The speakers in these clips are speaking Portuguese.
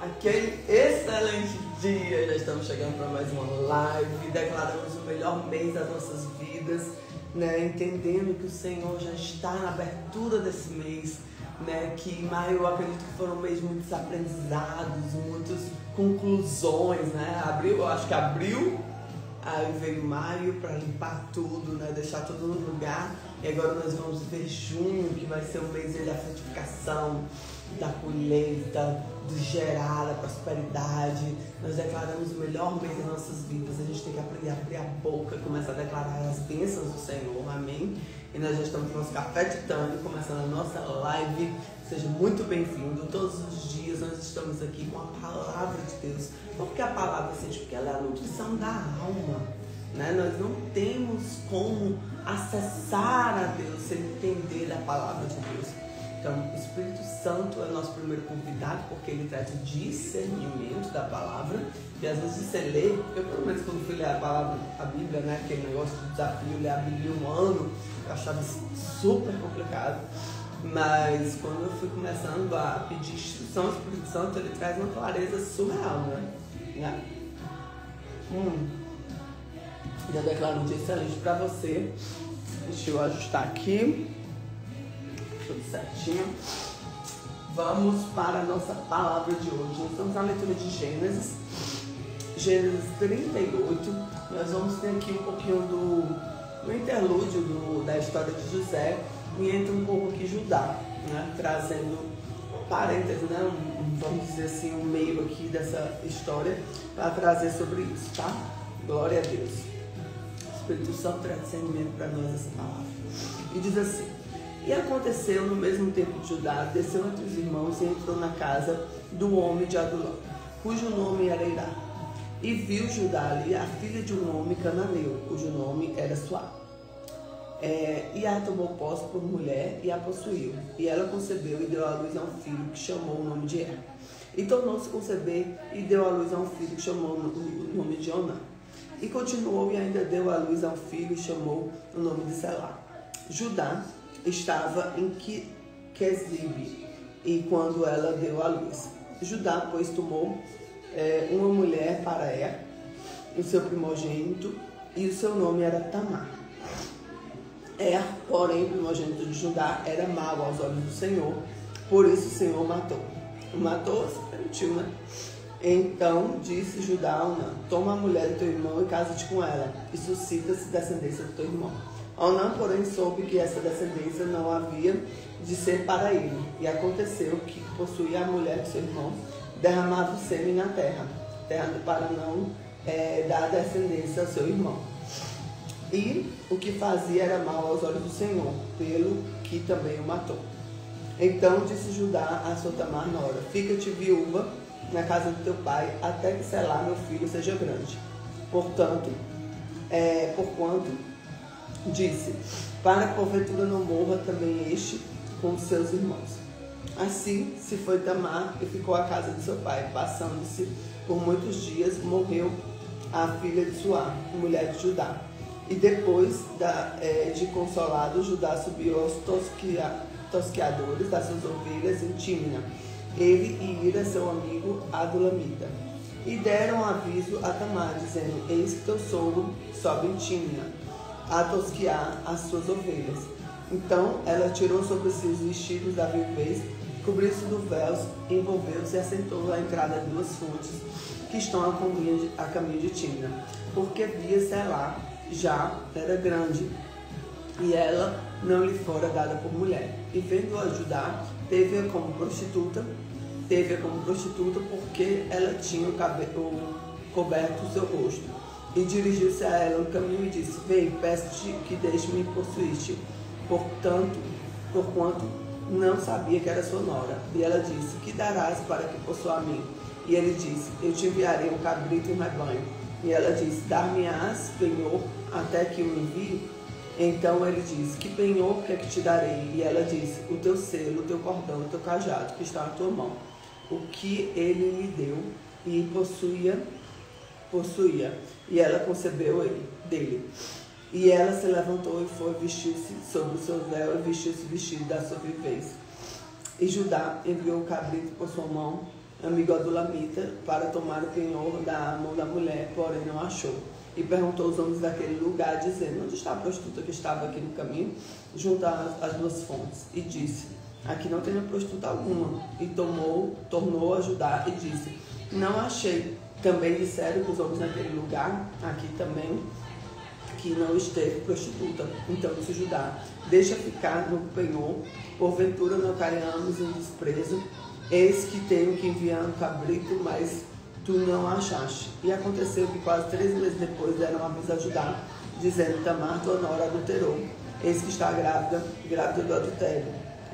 Aquele excelente dia, já estamos chegando para mais uma live, declaramos o melhor mês das nossas vidas, né? Entendendo que o Senhor já está na abertura desse mês, né? Que maio eu acredito que foram um mês de muitos aprendizados, muitas conclusões, né? Abril, eu acho que abril, aí veio maio para limpar tudo, né? Deixar tudo no lugar, e agora nós vamos ver junho, que vai ser um mês da frutificação, da colheita, do gerar, da prosperidade. Nós declaramos o melhor mês das nossas vidas. A gente tem que aprender a abrir a boca, começar a declarar as bênçãos do Senhor, amém? E nós já estamos no nosso café titânio, começando a nossa live. Seja muito bem-vindo. Todos os dias nós estamos aqui com a palavra de Deus. Por que a palavra, gente? Porque ela é a nutrição da alma, né? Nós não temos como acessar a Deus sem entender a palavra de Deus. Então, o Espírito Santo é o nosso primeiro convidado, porque ele traz o discernimento da palavra. E às vezes você lê, eu pelo menos quando fui ler a palavra, a Bíblia, né, aquele negócio de desafio, ler a Bíblia em um ano, eu achava super complicado. Mas quando eu fui começando a pedir instrução ao Espírito Santo, ele traz uma clareza surreal, né? Já declaro um dia excelente para você. Deixa eu ajustar aqui. Tudo certinho. Vamos para a nossa palavra de hoje. Nós estamos na leitura de Gênesis 38. Nós vamos ter aqui um pouquinho do interlúdio da história de José e entra um pouco aqui Judá, né? Trazendo um parênteses, né? Vamos dizer assim, um meio aqui dessa história para trazer sobre isso, tá? Glória a Deus. O Espírito Santo traz discernimento para nós essa palavra. E diz assim: e aconteceu no mesmo tempo de Judá, desceu entre os irmãos e entrou na casa do homem de Adulão, cujo nome era Irá. E viu Judá ali a filha de um homem cananeu, cujo nome era Suá. E a tomou posse por mulher e a possuiu. E ela concebeu e deu à luz a um filho que chamou o nome de Er. E tornou-se conceber e deu à luz a um filho que chamou o nome de Onã. E continuou e ainda deu à luz a um filho e chamou o nome de Selá. Judá estava em Quezibe, e quando ela deu à luz. Judá, pois, tomou uma mulher para Er, o seu primogênito, e o seu nome era Tamar. Er, porém, o primogênito de Judá, era mau aos olhos do Senhor, por isso o Senhor matou. Matou, se permitiu, né? Então disse Judá a Onã: toma a mulher do teu irmão e casa-te com ela, e suscita-se descendência do teu irmão. Onã, porém, soube que essa descendência não havia de ser para ele. E aconteceu que possuía a mulher de seu irmão, derramava o sêmen na terra para não dar descendência ao seu irmão. E o que fazia era mal aos olhos do Senhor, pelo que também o matou. Então disse Judá a sua Tamar nora: fica-te viúva na casa do teu pai, até que Selá, meu filho, seja grande. Porquanto disse, para que porventura não morra também este com os seus irmãos. Assim se foi Tamar e ficou à casa de seu pai. Passando-se por muitos dias, morreu a filha de Suá, mulher de Judá. E depois de consolado, Judá subiu aos tosqueadores das suas ovelhas em Tímina, ele e Ira, seu amigo Adulamita. E deram aviso a Tamar, dizendo: eis que teu sogro sobe em Tímina a tosquear as suas ovelhas. Então ela tirou sobre si os vestidos da viuvez, cobriu-se do véu, envolveu-se e assentou à entrada de duas fontes que estão a caminho de Tímina, porque via Selá já era grande, e ela não lhe fora dada por mulher. E vendo-a Judá, teve-a como prostituta, porque ela tinha coberto o seu rosto. E dirigiu-se a ela no caminho e disse: vem, peço-te que deixe-me possuir-te, porquanto não sabia que era sua nora. E ela disse: que darás para que possua a mim? E ele disse: eu te enviarei um cabrito e um rebanho. E ela disse: dar-me-ás penhor até que o envie? Então ele disse: que penhor que é que te darei? E ela disse: o teu selo, o teu cordão, o teu cajado, que está na tua mão. O que ele lhe deu, e possuía, e ela concebeu dele. E ela se levantou e foi, vestiu-se sobre o seu véu e vestiu-se vestido da sua viuvez. E Judá enviou o cabrito por sua mão amigo adulamita, para tomar o penhor da mão da mulher, porém não achou. E perguntou aos homens daquele lugar, dizendo: onde está a prostituta que estava aqui no caminho, junto às duas fontes? E disse: aqui não tem prostituta alguma. E tornou a ajudar e disse: não achei. Também disseram os homens naquele lugar, aqui também, que não esteve prostituta. Então disse Judá: deixa ficar no penhor, porventura não caiamos em desprezo. Eis que tenho que enviar um cabrito, mas tu não achaste. E aconteceu que quase 3 meses depois deram aviso a Judá, dizendo: Tamar, tua nora, adulterou. Eis que está grávida do adultério.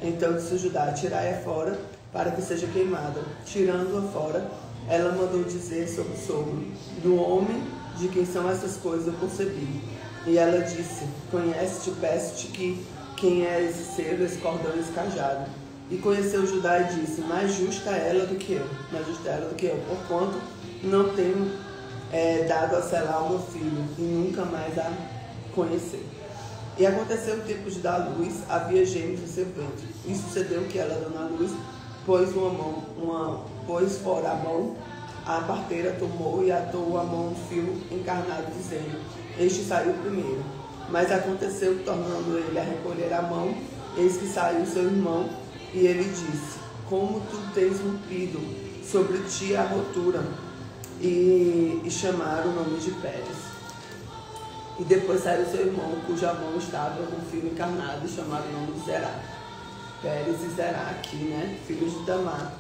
Então disse Judá: tirai-a fora, para que seja queimada. Tirando-a fora, ela mandou dizer sobre o sogro: do homem de quem são essas coisas eu concebi. E ela disse: conhece-te, peço-te que quem é esse ser, esse cordão e esse cajado. E conheceu Judá e disse: mais justa é ela do que eu, porquanto não tenho dado a selar o meu filho, e nunca mais a conhecer. E aconteceu o tempo de dar luz, havia gêmeos em seu ventre. E sucedeu que ela, dando a luz, pôs fora a mão, a parteira tomou e atou a mão no fio encarnado, dizendo: este saiu primeiro. Mas aconteceu que, tornando ele a recolher a mão, eis que saiu seu irmão, e ele disse: como tu tens rompido sobre ti a rotura. E chamaram o nome de Pérez. E depois saiu seu irmão, cuja mão estava com o fio encarnado, e chamaram o nome de Zerá. Pérez e Zerá aqui, né? Filhos de Tamar.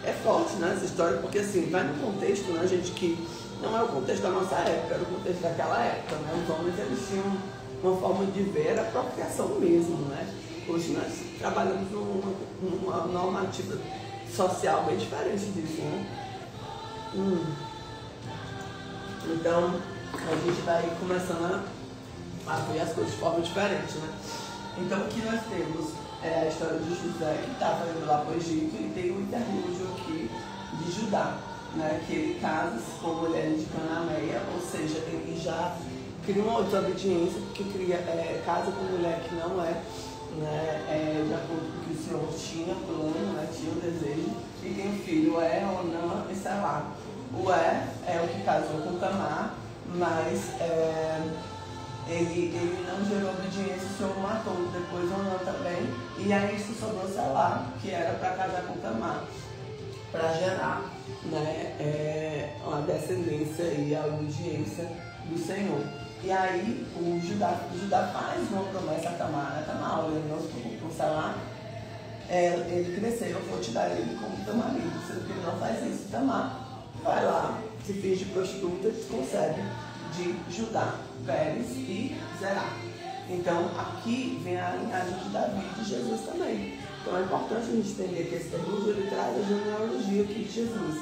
É forte, né, essa história, porque assim, vai no contexto, né, gente, que não é o contexto da nossa época, era o contexto daquela época, né? Os homens, eles tinham uma forma de ver a procriação mesmo, né? Hoje nós trabalhamos numa normativa social bem diferente disso, né? Então, a gente vai começando a ver as coisas de forma diferente, né? Então, o que nós temos é a história de José, que estava indo lá para o Egito, e tem um interlúdio aqui de Judá, né? Que ele casa com a mulher de Cananeia, ou seja, ele já cria uma desobediência, porque casa com uma mulher que não é, né, de acordo com o que o Senhor tinha plano, né, tinha um desejo, e tem um filho, Onã e Selá. O é o que casou com Tamar, mas ele não gerou obediência, o Senhor matou depois Onã também, e aí isso sobrou Selá, que era para casar com Tamar, para gerar, né, uma descendência e a obediência do Senhor. E aí o Judá faz uma promessa a Tamar, né? Tamar, olha, nós com Selá, ele cresceu, eu vou te dar ele como teu marido, sendo que ele não faz isso. Tamar vai lá, se finge de prostituta, se concebe de Judá, Pérez e Zerá. Então aqui vem a linhagem de Davi e de Jesus também. Então é importante a gente entender que esse termo ele traz a genealogia aqui de Jesus.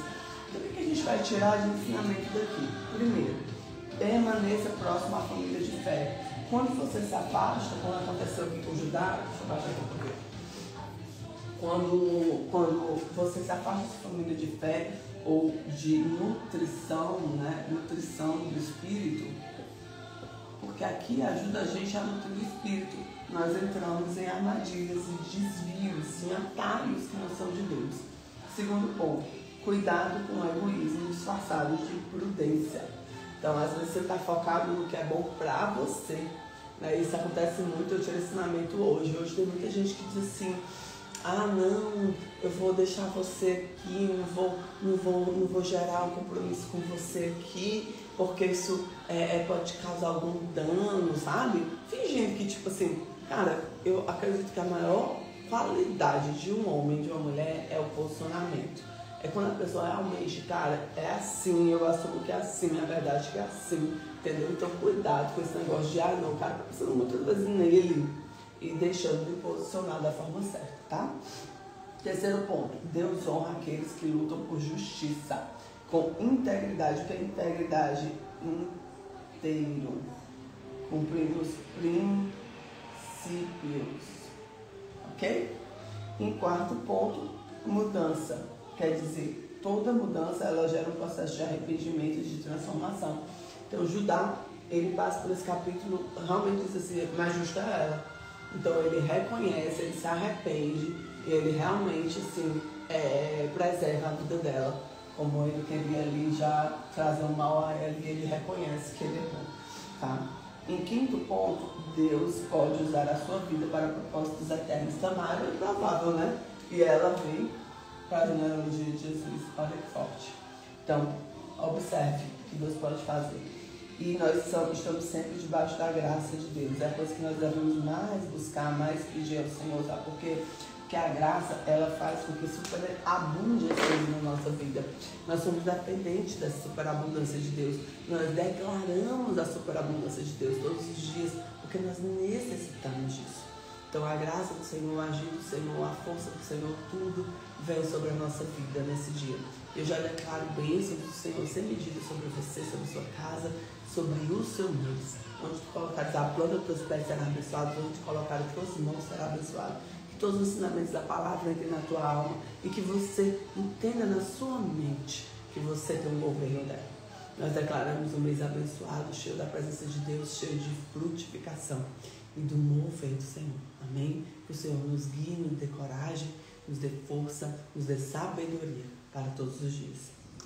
Então o que a gente vai tirar de ensinamento daqui? Primeiro, permaneça próximo à família de fé. Quando você se afasta, como aconteceu aqui com Judá, deixa eu baixar aqui um pouquinho. Quando você se afasta da família de fé ou de nutrição, né? Nutrição do espírito, porque aqui ajuda a gente a nutrir o espírito. Nós entramos em armadilhas e desvios, em atalhos que não são de Deus. Segundo ponto, cuidado com o egoísmo disfarçado de prudência. Então, às vezes você está focado no que é bom para você, né? Isso acontece muito, eu tiro ensinamento hoje. Hoje tem muita gente que diz assim: ah, não, eu vou deixar você aqui, não vou gerar um compromisso com você aqui, porque isso pode causar algum dano, sabe? Fingindo que, tipo assim, cara, eu acredito que a maior qualidade de um homem, de uma mulher, é o posicionamento. É quando a pessoa realmente, cara, é assim, eu assumo que é assim, a verdade que é assim, entendeu? Então cuidado com esse negócio de, não, cara, tá pensando muitas vezes nele e deixando de posicionar da forma certa, tá? Terceiro ponto, Deus honra aqueles que lutam por justiça, com integridade. O que é integridade? Inteiro, cumprindo os princípios, ok? Em quarto ponto, mudança. Quer dizer, toda mudança ela gera um processo de arrependimento e de transformação. Então, Judá, ele passa por esse capítulo, realmente diz assim: mais justa é ela. Então, ele reconhece, ele se arrepende, ele realmente, assim, preserva a vida dela. Como ele queria ali já trazer um mal a ela, e ele reconhece que ele errou, tá? Em quinto ponto, Deus pode usar a sua vida para propósitos eternos. Tamara é improvável, né? E ela veio para a genealogia de Jesus. Olha que forte. Então, observe o que Deus pode fazer. E nós estamos sempre debaixo da graça de Deus. É a coisa que nós devemos mais buscar, mais pedir ao Senhor, sabe? Porque a graça, ela faz com que superabunde as coisas na nossa vida. Nós somos dependentes dessa superabundância de Deus. Nós declaramos a superabundância de Deus todos os dias, porque nós necessitamos disso. Então a graça do Senhor, o agir do Senhor, a força do Senhor, tudo vem sobre a nossa vida nesse dia. Eu já declaro bênçãos do Senhor sem medida sobre você, sobre a sua casa, sobre os seus mãos. Onde tu colocares a planta dos teus pés será abençoado, onde tu colocares as tuas mãos será abençoado. Todos os ensinamentos da palavra entrem na tua alma e que você entenda na sua mente que você tem um governo dela. Nós declaramos um mês abençoado, cheio da presença de Deus, cheio de frutificação e do mover do Senhor. Amém? Que o Senhor nos guie, nos dê coragem, nos dê força, nos dê sabedoria para todos os dias.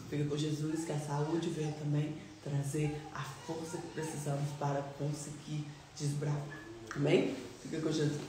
Fica com Jesus, que a saúde venha também trazer a força que precisamos para conseguir desbravar. Amém? Fica com Jesus.